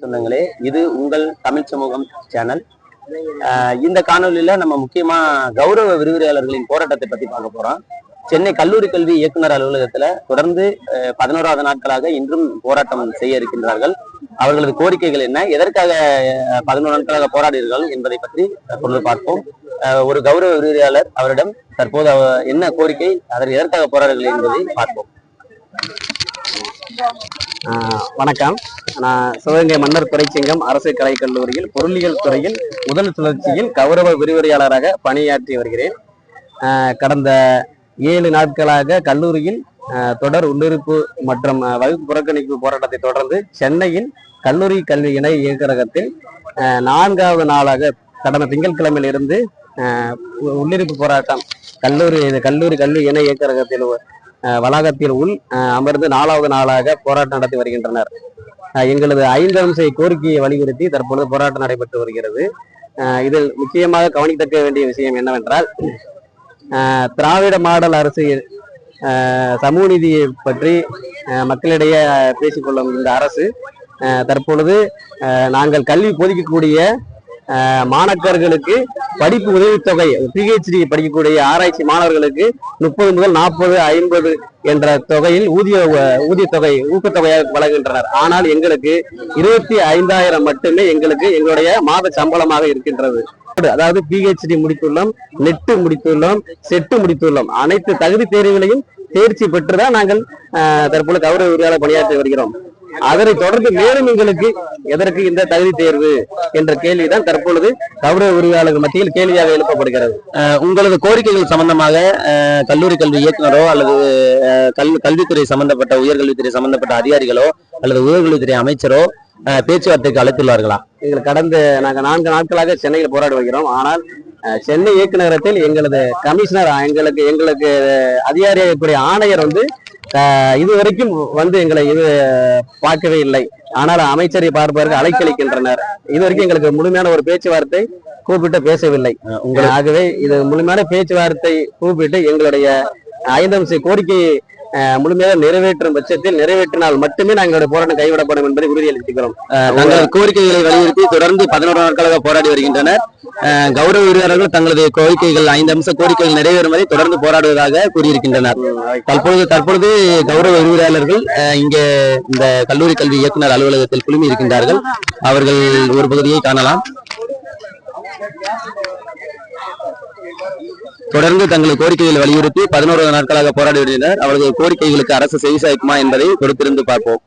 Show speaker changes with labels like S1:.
S1: சொந்தங்களே, இது உங்கள் தமிழ் சமூகம் சேனல். இந்த காணொலியில நம்ம முக்கியமா கௌரவ விரிவுரையாளர்களின் போராட்டத்தை பத்தி பார்க்க போறோம். சென்னை கல்லூரி கல்வி இயக்குனர் அலுவலகத்துல தொடர்ந்து 11வது நாட்களாக இன்றும் போராட்டம் செய்ய இருக்கின்றார்கள். அவர்களது கோரிக்கைகள் என்ன, எதற்காக 11 நாட்களாக போராடுகிறார்கள் என்பதை பற்றி தொடர்ந்து பார்ப்போம். ஒரு கௌரவ விரிவுரையாளர் அவரிடம் தற்போது என்ன கோரிக்கை, அதற்கு எதற்காக போராடுகிறார்கள் என்பதை பார்ப்போம்.
S2: வணக்கம். நான் சிவகங்கை மன்னர் துரைசிங்கம் அரசு கலைக் கல்லூரியில் பொருளியல் துறையில் முதல் சுழற்சியில் கௌரவ விரிவுரையாளராக பணியாற்றி வருகிறேன். கடந்த 7 நாட்களாக கல்லூரியில் தொடர் உள்ளிருப்பு மற்றும் வகுப்பு புறக்கணிப்பு போராட்டத்தை தொடர்ந்து சென்னையில் கல்லூரி கல்வி இணை இயக்கரகத்தில் 4வது நாளாக கடந்த திங்கட்கிழமையில் இருந்து உள்ளிருப்பு போராட்டம் கல்லூரி கல்வி இணை இயக்கரகத்தில் வளாகத்தில் அமர்ந்து 4வது நாளாக போராட்டம் நடத்தி வருகின்றனர். எங்களது 5 அம்ச கோரிக்கையை வலியுறுத்தி தற்பொழுது போராட்டம் நடைபெற்று வருகிறது. இதில் முக்கியமாக கவனிக்க வேண்டிய விஷயம் என்னவென்றால், திராவிட மாடல் அரசு சமூக நீதியை பற்றி மக்களிடையே பேசிக்கொள்ளும் இந்த அரசு தற்பொழுது நாங்கள் கல்வி போதிக்கக்கூடிய மாணக்கர்களுக்கு படிப்பு உதவித்தொகை, PhD படிக்கக்கூடிய ஆராய்ச்சி மாணவர்களுக்கு 30 முதல் 40, 50 என்ற தொகையில் ஊதியத்தொகை ஊக்கத்தொகையாக வழங்குகின்றனர். ஆனால் எங்களுக்கு 25,000 மட்டுமே எங்களுடைய மாத சம்பளமாக இருக்கின்றது. அதாவது PhD முடித்துள்ளோம், நெட்டு முடித்துள்ளோம், செட்டு முடித்துள்ளோம். அனைத்து தகுதி தேர்வுகளையும் தேர்ச்சி பெற்றுதான் நாங்கள் தற்போது கௌரவ விரிவுரையாளர் பணியாற்றி வருகிறோம். அதனை தொடர்ந்து மேலும் எங்களுக்கு எதற்கு இந்த தகுதி தேர்வு என்ற கேள்விதான் தற்பொழுது கௌரவ விரிவுரையாளர்கள் மத்தியில் கேள்வியாக எழுப்பப்படுகிறது.
S1: உங்களது கோரிக்கைகள் சம்பந்தமாக கல்லூரி கல்வி இயக்குனரோ அல்லது கல்வித்துறை சம்பந்தப்பட்ட உயர்கல்வித்துறை சம்பந்தப்பட்ட அதிகாரிகளோ அல்லது உயர்கல்வித்துறை அமைச்சரோ பேச்சுவார்த்தைக்கு அழைத்துள்ளார்களா?
S2: கடந்த நாங்கள் 4 நாட்களாக சென்னையில் போராடி வருகிறோம். ஆனால் சென்னை இயக்குநரகத்தில் எங்களது கமிஷனர் எங்களுக்கு அதிகாரியாக இருக்கக்கூடிய ஆணையர் இதுவரைக்கும் எங்களை பார்க்கவே இல்லை. ஆனால் அமைச்சரை பார்ப்பதற்கு அலைக்கழிக்கின்றனர். இதுவரைக்கும் எங்களுக்கு முழுமையான ஒரு பேச்சுவார்த்தை கூப்பிட்டு பேசவில்லை. ஆகவே இது முழுமையான பேச்சுவார்த்தை கூப்பிட்டு எங்களுடைய 5 அம்ச கோரிக்கையை முழுமையாக நிறைவேற்றும் பட்சத்தில் நிறைவேற்றினால் மட்டுமே நாங்களுடைய போராட்டம் கைவிடப்படும் என்பதை உறுதியளிக்கிறோம்.
S1: தங்களது கோரிக்கைகளை வலியுறுத்தி தொடர்ந்து 11 நாட்களாக போராடி வருகின்றனர். கௌரவ விரிவுரையாளர்கள் தங்களது கோரிக்கைகள் 5 அம்ச கோரிக்கைகள் நிறைவேறும் வரை தொடர்ந்து போராடுவதாக கூறியிருக்கின்றனர். தற்பொழுது கௌரவ விரிவுரையாளர்கள் இங்கே இந்த கல்லூரி கல்வி இயக்குனர் அலுவலகத்தில் குழுமி இருக்கின்றார்கள். அவர்கள் ஒரு பகுதியை காணலாம். தொடர்ந்து தங்கள் கோரிக்கைகளை வலியுறுத்தி 11 நாட்களாக போராடி வருகின்றனர். அவர்களது கோரிக்கைகளுக்கு அரசு செவிசாய்க்குமா என்பதை பொறுத்திருந்து பார்ப்போம்.